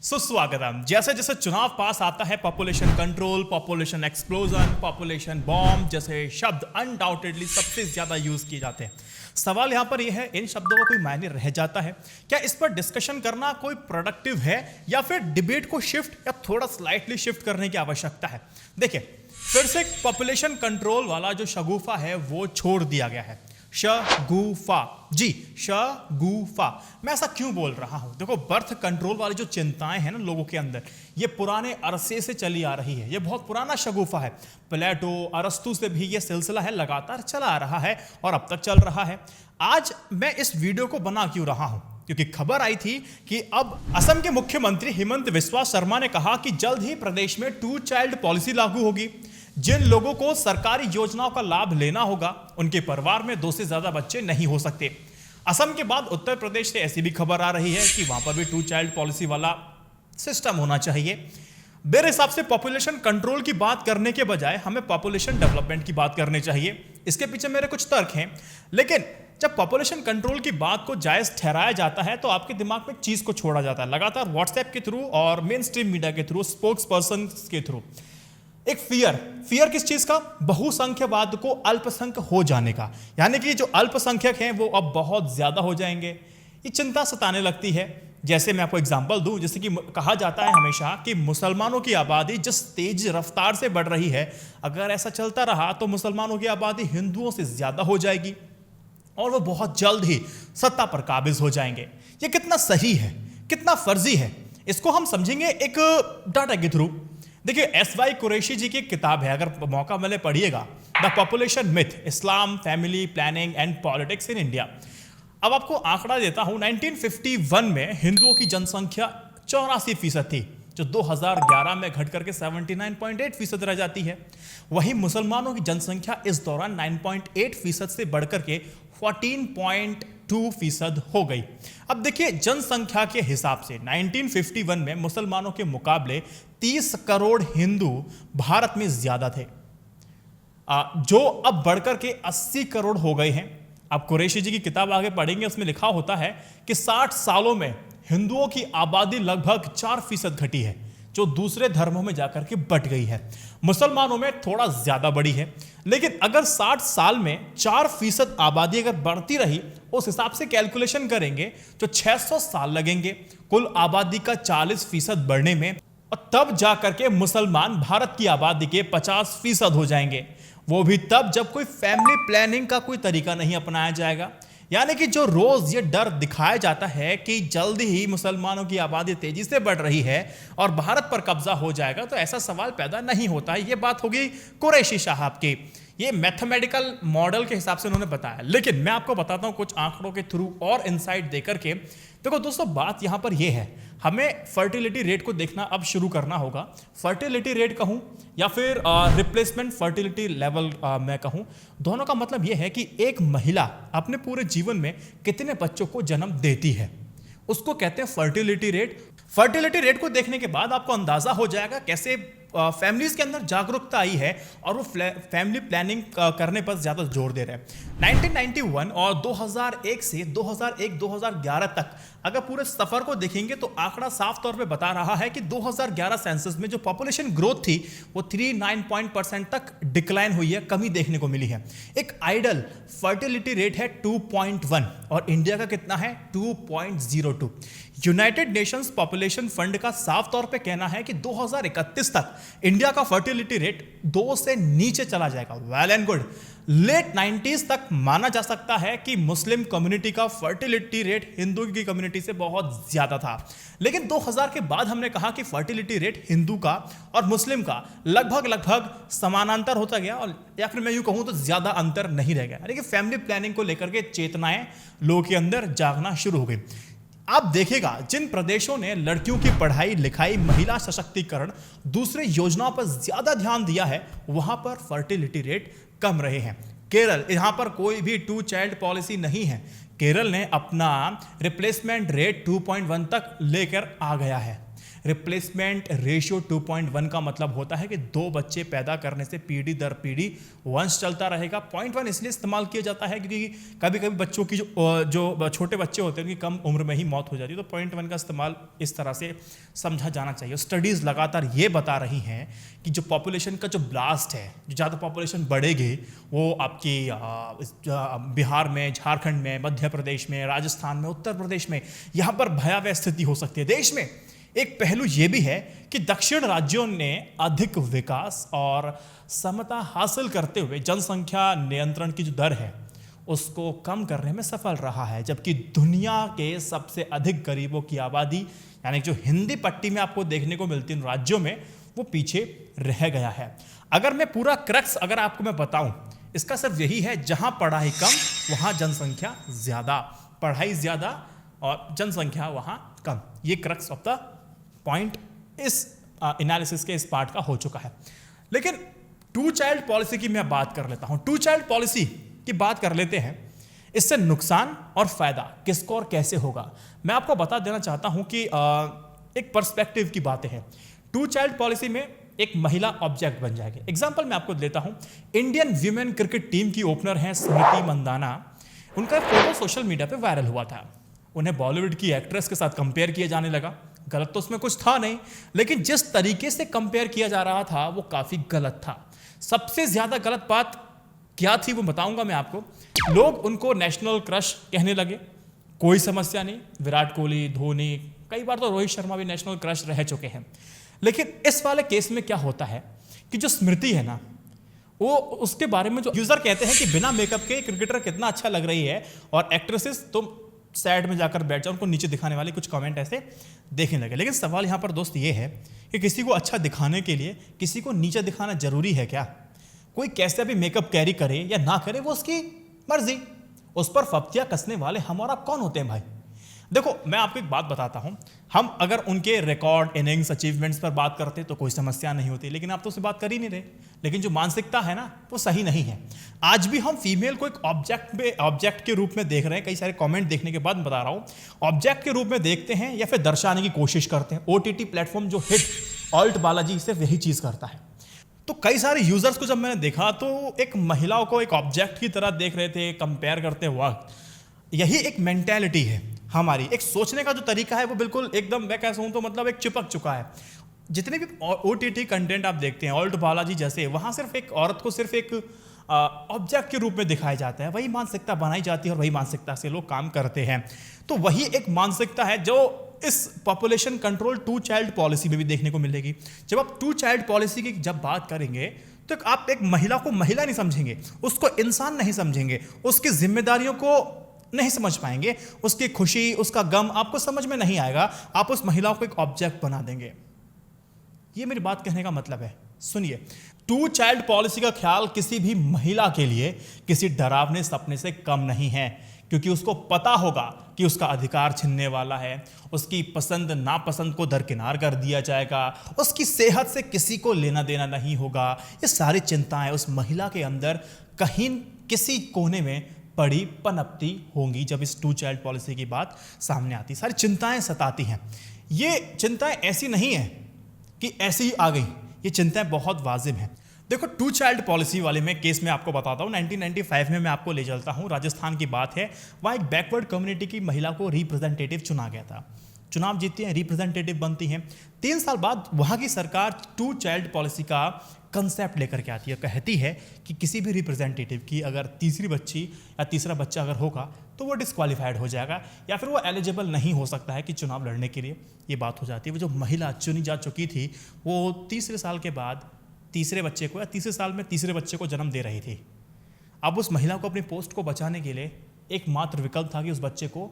सुस्वागतम। जैसे जैसे चुनाव पास आता है, population control, population explosion, population bomb जैसे शब्द अनडाउटेडली सबसे ज्यादा यूज किए जाते हैं। सवाल यहां पर यह है, इन शब्दों का कोई मायने रह जाता है क्या? इस पर डिस्कशन करना कोई प्रोडक्टिव है या फिर डिबेट को शिफ्ट या थोड़ा स्लाइटली शिफ्ट करने की आवश्यकता है? देखिए, फिर से पॉपुलेशन कंट्रोल वाला जो शगुफा है वो छोड़ दिया गया है। शगुफा, जी शगुफा। मैं ऐसा क्यों बोल रहा हूं? देखो, बर्थ कंट्रोल वाली जो चिंताएं हैं ना लोगों के अंदर, ये पुराने अरसे से चली आ रही है। ये बहुत पुराना शगुफा है। प्लेटो, अरस्तु से भी ये सिलसिला है, लगातार चला आ रहा है और अब तक चल रहा है। आज मैं इस वीडियो को बना क्यों रहा हूं? क्योंकि खबर आई थी कि अब असम के मुख्यमंत्री हिमंत बिस्वा शर्मा ने कहा कि जल्द ही प्रदेश में 2 चाइल्ड पॉलिसी लागू होगी। जिन लोगों को सरकारी योजनाओं का लाभ लेना होगा, उनके परिवार में 2 से ज्यादा बच्चे नहीं हो सकते। असम के बाद उत्तर प्रदेश से ऐसी भी खबर आ रही है कि वहां पर भी 2 चाइल्ड पॉलिसी वाला सिस्टम होना चाहिए। मेरे हिसाब से पॉपुलेशन कंट्रोल की बात करने के बजाय हमें पॉपुलेशन डेवलपमेंट की बात करनी चाहिए। इसके पीछे मेरे कुछ तर्क हैं, लेकिन जब पॉपुलेशन कंट्रोल की बात को जायज ठहराया जाता है तो आपके दिमाग में एक चीज को छोड़ा जाता है। लगातार व्हाट्सएप के थ्रू और मेन स्ट्रीम मीडिया के थ्रू, स्पोक्स पर्सन के थ्रू एक फियर किस चीज का? बहुसंख्यवाद को अल्पसंख्य हो जाने का, यानी कि जो अल्पसंख्यक हैं वो अब बहुत ज्यादा हो जाएंगे। ये चिंता सताने लगती है। जैसे मैं आपको एग्जांपल दूं, जैसे कि कहा जाता है हमेशा कि मुसलमानों की आबादी जिस तेज रफ्तार से बढ़ रही है, अगर ऐसा चलता रहा तो मुसलमानों की आबादी हिंदुओं से ज्यादा हो जाएगी और वो बहुत जल्द ही सत्ता पर काबिज हो जाएंगे। ये कितना सही है, कितना फर्जी है, इसको हम समझेंगे एक डाटा के थ्रू। देखिए, एस.वाई. कुरैशी जी की किताब है, अगर मौका मिले पढ़िएगा, the population myth, Islam, family planning and politics in India. अब आपको आंकड़ा देता हूं, 1951 में हिंदुओं की जनसंख्या 84% थी, जो 2011 में घट करके 79.8% रह जाती है। वहीं मुसलमानों की जनसंख्या इस दौरान 9.8% से बढ़कर के 14.2% हो गई। अब देखिए, जनसंख्या के हिसाब से 1951 में मुसलमानों के मुकाबले 30 करोड़ हिंदू भारत में ज्यादा थे, जो अब बढ़कर के 80 करोड़ हो गए हैं। आप कुरैशी जी की किताब आगे पढ़ेंगे, उसमें लिखा होता है कि 60 सालों में हिंदुओं की आबादी लगभग 4% घटी है, जो दूसरे धर्मों में जाकर के बढ़ गई है। मुसलमानों में थोड़ा ज्यादा बढ़ी है, लेकिन अगर 60 साल में 4% आबादी अगर बढ़ती रही, उस हिसाब से कैलकुलेशन करेंगे तो 600 साल लगेंगे कुल आबादी का 40% बढ़ने में, और तब जाकर के मुसलमान भारत की आबादी के 50% हो जाएंगे। वो भी तब जब कोई फैमिली प्लानिंग का कोई तरीका नहीं अपनाया जाएगा। यानी कि जो रोज ये डर दिखाया जाता है कि जल्दी ही मुसलमानों की आबादी तेजी से बढ़ रही है और भारत पर कब्जा हो जाएगा, तो ऐसा सवाल पैदा नहीं होता है। ये बात होगी कुरैशी साहब की, ये मैथमेटिकल मॉडल के हिसाब से उन्होंने बताया। लेकिन मैं आपको बताता हूं कुछ आंकड़ों के थ्रू और इनसाइट देकर के। देखो दोस्तों, बात यहां पर यह है, हमें फर्टिलिटी रेट को देखना अब शुरू करना होगा। फर्टिलिटी रेट कहूं या फिर रिप्लेसमेंट फर्टिलिटी लेवल मैं कहूं, दोनों का मतलब यह है कि एक महिला अपने पूरे जीवन में कितने बच्चों को जन्म देती है, उसको कहते हैं फर्टिलिटी रेट। फर्टिलिटी रेट को देखने के बाद आपको अंदाजा हो जाएगा कैसे फैमिलीज के अंदर जागरूकता आई है और वो फैमिली प्लानिंग करने पर ज्यादा जोर दे रहे हैं। 1991 और 2001 से 2001-2011 तक अगर पूरे सफर को देखेंगे तो आंकड़ा साफ तौर पे बता रहा है कि 2011 सेंसस में जो पॉपुलेशन ग्रोथ थी वो 39% तक डिक्लाइन हुई है, कमी देखने को मिली है। एक आइडल फर्टिलिटी रेट है 2.1 और इंडिया का कितना है? 2.02। यूनाइटेड नेशंस पॉपुलेशन फंड का साफ तौर पे कहना है कि 2031 तक इंडिया का फर्टिलिटी रेट 2 से नीचे चला जाएगा। Well and good. Late 90s तक माना जा सकता है कि मुस्लिम कम्युनिटी का फर्टिलिटी रेट हिंदू की कम्युनिटी से बहुत ज्यादा था, लेकिन 2000 के बाद हमने कहा कि फर्टिलिटी रेट हिंदू का और मुस्लिम का लगभग समानांतर होता गया, और या फिर मैं यूं कहूं तो ज्यादा अंतर नहीं रह गया। यानी कि फैमिली प्लानिंग को लेकर के चेतनाएं लोगों के अंदर जागना शुरू हो गई। आप देखेगा, जिन प्रदेशों ने लड़कियों की पढ़ाई लिखाई, महिला सशक्तिकरण, दूसरे योजनाओं पर ज्यादा ध्यान दिया है, वहां पर फर्टिलिटी रेट कम रहे हैं। केरल, यहां पर कोई भी 2 चाइल्ड पॉलिसी नहीं है। केरल ने अपना रिप्लेसमेंट रेट 2.1 तक लेकर आ गया है। रिप्लेसमेंट रेशियो 2.1 का मतलब होता है कि 2 बच्चे पैदा करने से पीढ़ी दर पीढ़ी वंश चलता रहेगा। 0.1 इसलिए इस्तेमाल किया जाता है क्योंकि कभी कभी बच्चों की जो छोटे बच्चे होते हैं उनकी कम उम्र में ही मौत हो जाती है, तो 0.1 का इस्तेमाल इस तरह से समझा जाना चाहिए। स्टडीज़ लगातार ये बता रही हैं कि जो पॉपुलेशन का जो ब्लास्ट है, जो ज़्यादा पॉपुलेशन बढ़ेगी वो आपकी बिहार में, झारखंड में, मध्य प्रदेश में, राजस्थान में, उत्तर प्रदेश में, यहाँ पर भयावह स्थिति हो सकती है। देश में एक पहलू यह भी है कि दक्षिण राज्यों ने अधिक विकास और समता हासिल करते हुए जनसंख्या नियंत्रण की जो दर है उसको कम करने में सफल रहा है, जबकि दुनिया के सबसे अधिक गरीबों की आबादी यानी जो हिंदी पट्टी में आपको देखने को मिलती है उन राज्यों में, वो पीछे रह गया है। अगर मैं पूरा क्रक्स अगर आपको मैं बताऊं, इसका सिर्फ यही है, जहां पढ़ाई कम वहां जनसंख्या ज्यादा, पढ़ाई ज्यादा और जनसंख्या वहां कम। ये क्रक्स ऑफ द पॉइंट इस एनालिसिस के इस पार्ट का हो चुका है। लेकिन 2 चाइल्ड पॉलिसी की मैं बात कर लेता हूं। 2 चाइल्ड पॉलिसी की बात कर लेते हैं, इससे नुकसान और फायदा किसको और कैसे होगा। मैं आपको बता देना चाहता हूं कि एक पर्सपेक्टिव की बातें हैं। 2 चाइल्ड पॉलिसी में एक महिला ऑब्जेक्ट बन जाएगी। एग्जांपल मैं आपको देता हूं, इंडियन वीमेन क्रिकेट टीम की ओपनर हैं स्मृति मंदाना। उनका फोटो सोशल मीडिया पे वायरल हुआ था। उन्हें बॉलीवुड की एक्ट्रेस के साथ कंपेयर किया जाने लगा। गलत तो उसमें कुछ था नहीं, लेकिन जिस तरीके से कंपेयर किया जा रहा था वो काफी गलत था। सबसे ज्यादा गलत बात क्या थी वो बताऊंगा मैं आपको। लोग उनको नेशनल क्रश कहने लगे, कोई समस्या नहीं। विराट कोहली, धोनी, कई बार तो रोहित शर्मा भी नेशनल क्रश रह चुके हैं। लेकिन इस वाले केस में क्या होता है कि जो स्मृति है ना, वो उसके बारे में जो यूजर कहते हैं कि बिना मेकअप के क्रिकेटर कितना अच्छा लग रही है, और एक्ट्रेसेस तो साइड में जाकर बैठ जाओ, उनको नीचे दिखाने वाले कुछ कमेंट ऐसे देखने लगे। लेकिन सवाल यहाँ पर दोस्त ये है कि किसी को अच्छा दिखाने के लिए किसी को नीचे दिखाना जरूरी है क्या? कोई कैसे भी मेकअप कैरी करे या ना करे वो उसकी मर्जी, उस पर फप्तियां कसने वाले हम और आप कौन होते हैं भाई? देखो मैं आपको एक बात बताता हूं, हम अगर उनके रिकॉर्ड, इनिंग्स, अचीवमेंट्स पर बात करते तो कोई समस्या नहीं होती, लेकिन आप तो उससे बात कर ही नहीं रहे। लेकिन जो मानसिकता है ना वो सही नहीं है। आज भी हम फीमेल को एक ऑब्जेक्ट के रूप में देख रहे हैं। कई सारे कमेंट देखने के बाद मैं बता रहा हूं, ऑब्जेक्ट के रूप में देखते हैं या फिर दर्शाने की कोशिश करते हैं। OTT प्लेटफॉर्म जो हिट ऑल्ट बालाजी सिर्फ यही चीज करता है। तो कई सारे यूजर्स को जब मैंने देखा तो एक महिलाओं को एक ऑब्जेक्ट की तरह देख रहे थे कंपेयर करते वक्त। यही एक मेंटेलिटी है हमारी, एक सोचने का जो तरीका है वो बिल्कुल एकदम मैं कैसा हूं तो मतलब एक चिपक चुका है। जितने भी OTT कंटेंट आप देखते हैं ऑल्ट बालाजी जैसे, वहां सिर्फ एक औरत को सिर्फ एक ऑब्जेक्ट के रूप में दिखाया जाता है। वही मानसिकता बनाई जाती है और वही मानसिकता से लोग काम करते हैं। तो वही एक मानसिकता है जो इस पॉपुलेशन कंट्रोल 2 चाइल्ड पॉलिसी में भी देखने को मिलेगी। जब आप 2 चाइल्ड पॉलिसी की जब बात करेंगे तो आप एक महिला को महिला नहीं समझेंगे, उसको इंसान नहीं समझेंगे, उसकी जिम्मेदारियों को नहीं समझ पाएंगे, उसकी खुशी, उसका गम आपको समझ में नहीं आएगा। आप उस महिला को एक ऑब्जेक्ट बना देंगे। ये मेरी बात कहने का मतलब है। सुनिए, 2 चाइल्ड पॉलिसी का ख्याल किसी भी महिला के लिए किसी डरावने सपने से कम नहीं है, क्योंकि उसको पता होगा कि उसका अधिकार छिनने वाला है, उसकी पसंद नापसंद को दरकिनार कर दिया जाएगा, उसकी सेहत से किसी को लेना देना नहीं होगा। ये सारी चिंताएं उस महिला के अंदर कहीं किसी कोने में पड़ी पनपती होंगी जब इस 2 चाइल्ड पॉलिसी की बात सामने आती। सारी चिंताएं सताती हैं। ये चिंताएं ऐसी नहीं है कि ऐसी ही आ गई, ये चिंताएं बहुत वाजिब हैं। देखो 2 चाइल्ड पॉलिसी वाले में केस में आपको बताता हूँ, 1995 में मैं आपको ले चलता हूँ। राजस्थान की बात है। वहाँ एक बैकवर्ड कम्युनिटी की महिला को रिप्रेजेंटेटिव चुना गया था। चुनाव जीतती हैं, रिप्रेजेंटेटिव बनती हैं। 3 साल बाद वहाँ की सरकार 2 चाइल्ड पॉलिसी का कंसेप्ट लेकर के आती है। कहती है कि किसी भी रिप्रेजेंटेटिव की अगर तीसरी बच्ची या तीसरा बच्चा अगर होगा तो वो डिस्क्वालीफाइड हो जाएगा या फिर वो एलिजिबल नहीं हो सकता है कि चुनाव लड़ने के लिए। ये बात हो जाती है। वो जो महिला चुनी जा चुकी थी वो तीसरे साल के बाद तीसरे बच्चे को या तीसरे साल में तीसरे बच्चे को जन्म दे रही थी। अब उस महिला को अपनी पोस्ट को बचाने के लिए एकमात्र विकल्प था कि उस बच्चे को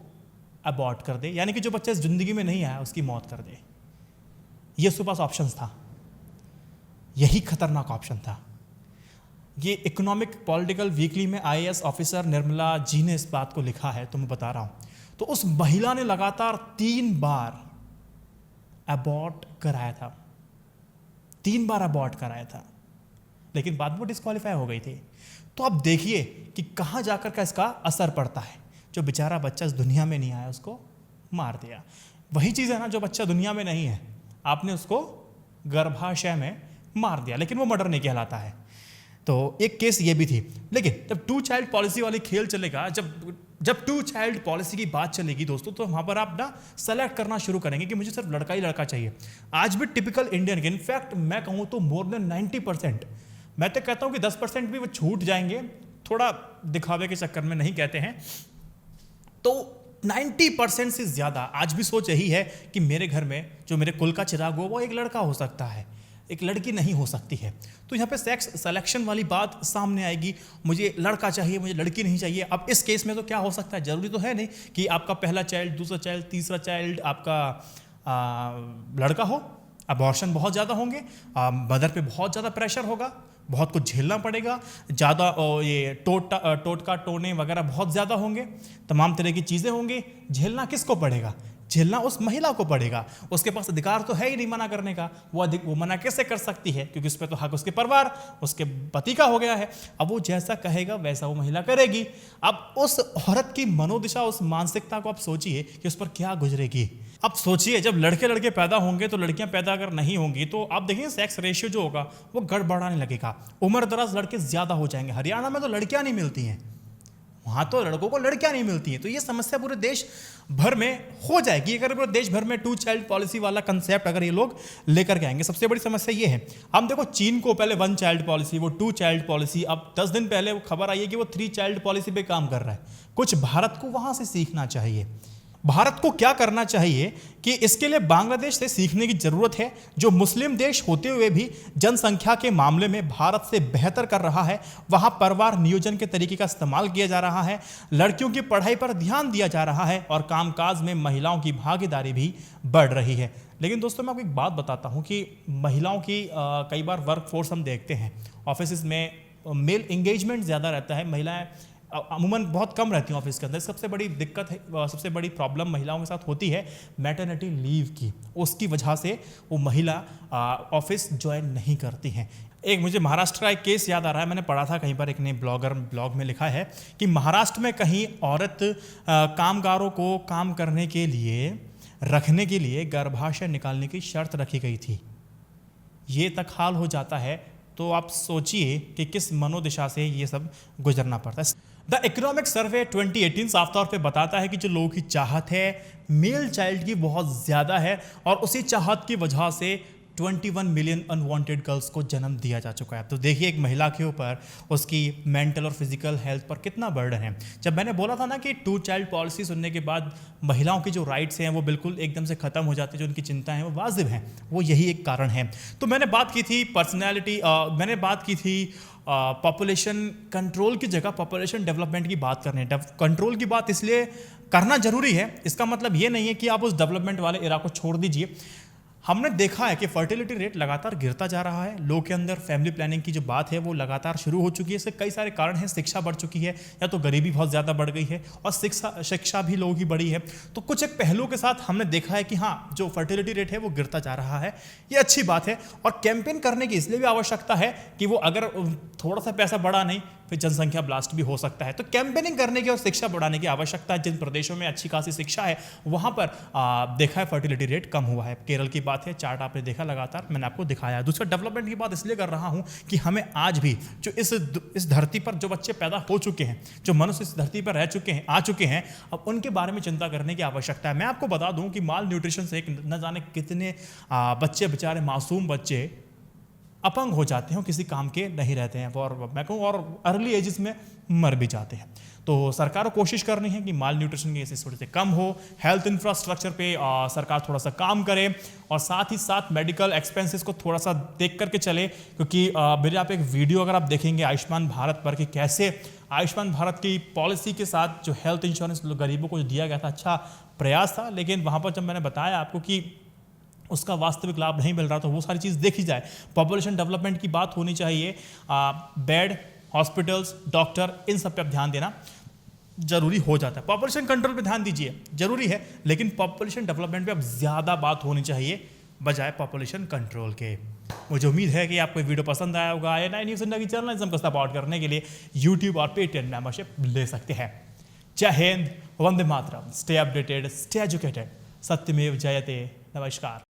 अबॉर्ट कर दे, यानी कि जो बच्चा इस जिंदगी में नहीं आया उसकी मौत कर दे। ये उसके पास ऑप्शन था। यही खतरनाक ऑप्शन था। ये इकोनॉमिक पॉलिटिकल वीकली में IAS ऑफिसर निर्मला जी ने इस बात को लिखा है, तो मैं बता रहा हूं। तो उस महिला ने लगातार 3 बार अबॉर्ट कराया था, 3 बार अबॉर्ट कराया था, लेकिन बाद में वो डिस्क्वालीफाई हो गई थी। तो अब देखिए कि कहां जाकर का इसका असर पड़ता है। जो बेचारा बच्चा इस दुनिया में नहीं आया उसको मार दिया। वही चीज़ है ना, जो बच्चा दुनिया में नहीं है आपने उसको गर्भाशय में मार दिया, लेकिन वो मर्डर नहीं कहलाता है। तो एक केस ये भी थी। लेकिन जब 2 चाइल्ड पॉलिसी वाली खेल चलेगा, जब 2 चाइल्ड पॉलिसी की बात चलेगी दोस्तों, तो वहां पर आप ना सेलेक्ट करना शुरू करेंगे कि मुझे सिर्फ लड़का ही लड़का चाहिए। आज भी टिपिकल इंडियन के, इनफैक्ट मैं कहूं तो मोर देन 90%, मैं तो कहता हूं कि 10% भी वो छूट जाएंगे, थोड़ा दिखावे के चक्कर में नहीं कहते हैं, तो 90% से ज्यादा आज भी सोच यही है कि मेरे घर में जो मेरे कुल का चिराग हो वो एक लड़का हो सकता है, एक लड़की नहीं हो सकती है। तो यहाँ पे सेक्स सिलेक्शन वाली बात सामने आएगी, मुझे लड़का चाहिए, मुझे लड़की नहीं चाहिए। अब इस केस में तो क्या हो सकता है, जरूरी तो है नहीं कि आपका पहला चाइल्ड, दूसरा चाइल्ड, तीसरा चाइल्ड आपका लड़का हो। अबॉर्शन बहुत ज़्यादा होंगे, मदर पे बहुत ज़्यादा प्रेशर होगा, बहुत कुछ झेलना पड़ेगा, ज़्यादा ये टोटका टोने वगैरह बहुत ज़्यादा होंगे, तमाम तरह की चीज़ें होंगी। झेलना किसको पड़ेगा, झेलना उस महिला को पड़ेगा। उसके पास अधिकार तो है ही नहीं मना करने का, वो मना कैसे कर सकती है, क्योंकि उस पर तो हक उसके परिवार, उसके पति का हो गया है। अब वो जैसा कहेगा वैसा वो महिला करेगी। अब उस औरत की मनोदशा, उस मानसिकता को आप सोचिए कि उस पर क्या गुजरेगी। अब सोचिए जब लड़के लड़के पैदा होंगे तो लड़कियां पैदा अगर नहीं होंगी तो आप देखिए सेक्स रेशियो जो होगा वो गड़बड़ाने लगेगा, उम्र दराज लड़के ज्यादा हो जाएंगे। हरियाणा में तो लड़कियां नहीं मिलती हैं, वहां तो लड़कों को लड़कियां नहीं मिलती हैं। तो ये समस्या पूरे देश भर में हो जाएगी अगर पूरे देश भर में 2 चाइल्ड पॉलिसी वाला कंसेप्ट अगर ये लोग लेकर के आएंगे। सबसे बड़ी समस्या ये है, हम देखो चीन को पहले 1 चाइल्ड पॉलिसी, वो 2 चाइल्ड पॉलिसी, अब 10 दिन पहले वो खबर आई है कि वो 3 चाइल्ड पॉलिसी पे काम कर रहा है। कुछ भारत को वहां से सीखना चाहिए। भारत को क्या करना चाहिए कि इसके लिए बांग्लादेश से सीखने की जरूरत है, जो मुस्लिम देश होते हुए भी जनसंख्या के मामले में भारत से बेहतर कर रहा है। वहां परिवार नियोजन के तरीके का इस्तेमाल किया जा रहा है, लड़कियों की पढ़ाई पर ध्यान दिया जा रहा है और कामकाज में महिलाओं की भागीदारी भी बढ़ रही है। लेकिन दोस्तों मैं आपको एक बात बताता हूं कि महिलाओं की कई बार वर्क फोर्स हम देखते हैं, ऑफिस में मेल एंगेजमेंट ज़्यादा रहता है, महिलाएं अमूमन बहुत कम रहती हैं ऑफिस के अंदर। सबसे बड़ी दिक्कत है, सबसे बड़ी प्रॉब्लम महिलाओं के साथ होती है मैटरनिटी लीव की। उसकी वजह से वो महिला ऑफिस ज्वाइन नहीं करती हैं। एक मुझे महाराष्ट्र का एक केस याद आ रहा है, मैंने पढ़ा था कहीं पर, एक ने ब्लॉग में लिखा है कि महाराष्ट्र में कहीं औरत कामगारों को काम करने के लिए, रखने के लिए गर्भाशय निकालने की शर्त रखी गई थी। ये तक हाल हो जाता है तो आप सोचिए कि किस मनोदशा से ये सब गुजरना पड़ता है। द इकोनॉमिक सर्वे 2018 साफ तौर पे बताता है कि जो लोगों की चाहत है मेल चाइल्ड की बहुत ज़्यादा है और उसी चाहत की वजह से 21 मिलियन अनवांटेड गर्ल्स को जन्म दिया जा चुका है। तो देखिए एक महिला के ऊपर उसकी मेंटल और फिजिकल हेल्थ पर कितना बर्डन है। जब मैंने बोला था ना कि 2 चाइल्ड पॉलिसी सुनने के बाद महिलाओं की जो राइट्स हैं वो बिल्कुल एकदम से ख़त्म हो जाती है, जो उनकी चिंता है वो वाजिब हैं, वो यही एक कारण है। तो मैंने बात की थी पर्सनैलिटी, मैंने बात की थी पॉपुलेशन कंट्रोल की जगह पॉपुलेशन डेवलपमेंट की बात करनी है। कंट्रोल की बात इसलिए करना जरूरी है, इसका मतलब ये नहीं है कि आप उस डेवलपमेंट वाले एरा को छोड़ दीजिए। हमने देखा है कि फर्टिलिटी रेट लगातार गिरता जा रहा है, लोगों के अंदर फैमिली प्लानिंग की जो बात है वो लगातार शुरू हो चुकी है। इसके कई सारे कारण हैं, शिक्षा बढ़ चुकी है, या तो गरीबी बहुत ज़्यादा बढ़ गई है और शिक्षा भी लोगों की बढ़ी है। तो कुछ एक पहलुओं के साथ हमने देखा है कि हाँ जो फर्टिलिटी रेट है वो गिरता जा रहा है, ये अच्छी बात है। और कैंपेन करने की इसलिए भी आवश्यकता है कि वो अगर थोड़ा सा पैसा बढ़ा नहीं फिर जनसंख्या ब्लास्ट भी हो सकता है। तो कैंपेनिंग करने की और शिक्षा बढ़ाने की आवश्यकता है। जिन प्रदेशों में अच्छी खासी शिक्षा है वहाँ पर देखा है फर्टिलिटी रेट कम हुआ है। केरल की बात है, चार्ट आपने देखा लगातार, मैंने आपको दिखाया। दूसरा डेवलपमेंट की बात इसलिए कर रहा हूँ कि हमें आज भी जो इस धरती पर जो बच्चे पैदा हो चुके हैं, जो मनुष्य इस धरती पर रह चुके हैं, आ चुके हैं, अब उनके बारे में चिंता करने की आवश्यकता है। मैं आपको बता दूं कि माल न्यूट्रिशन से न जाने कितने बच्चे, बेचारे मासूम बच्चे अपंग हो जाते हैं, किसी काम के नहीं रहते हैं, और मैं कहूँ और अर्ली एजेस में मर भी जाते हैं। तो सरकार को कोशिश करनी है कि माल न्यूट्रिशन के केसेस थोड़े से कम हो, हेल्थ इंफ्रास्ट्रक्चर पे सरकार थोड़ा सा काम करे और साथ ही साथ मेडिकल एक्सपेंसेस को थोड़ा सा देख करके चले। क्योंकि मेरे आप एक वीडियो अगर आप देखेंगे आयुष्मान भारत पर कि कैसे आयुष्मान भारत की पॉलिसी के साथ जो हेल्थ इंश्योरेंस गरीबों को दिया गया था, अच्छा प्रयास था, लेकिन वहाँ पर जब मैंने बताया आपको कि उसका वास्तविक लाभ नहीं मिल रहा, तो वो सारी चीज़ देखी जाए। पॉपुलेशन डेवलपमेंट की बात होनी चाहिए, बेड, हॉस्पिटल्स, डॉक्टर, इन सब पे आप ध्यान देना जरूरी हो जाता है। पॉपुलेशन कंट्रोल पे ध्यान दीजिए, जरूरी है, लेकिन पॉपुलेशन डेवलपमेंट पे अब ज़्यादा बात होनी चाहिए बजाय पॉपुलेशन कंट्रोल के। मुझे उम्मीद है कि आपको वीडियो पसंद आया होगा। ANI न्यूज़ इंडिया की जर्नलिज्म को सपोर्ट करने के लिए यूट्यूब और पेटीएम मेंबरशिप ले सकते हैं। जय Hind, Vande Mataram, stay updated, stay educated, सत्यमेव जयते, नमस्कार।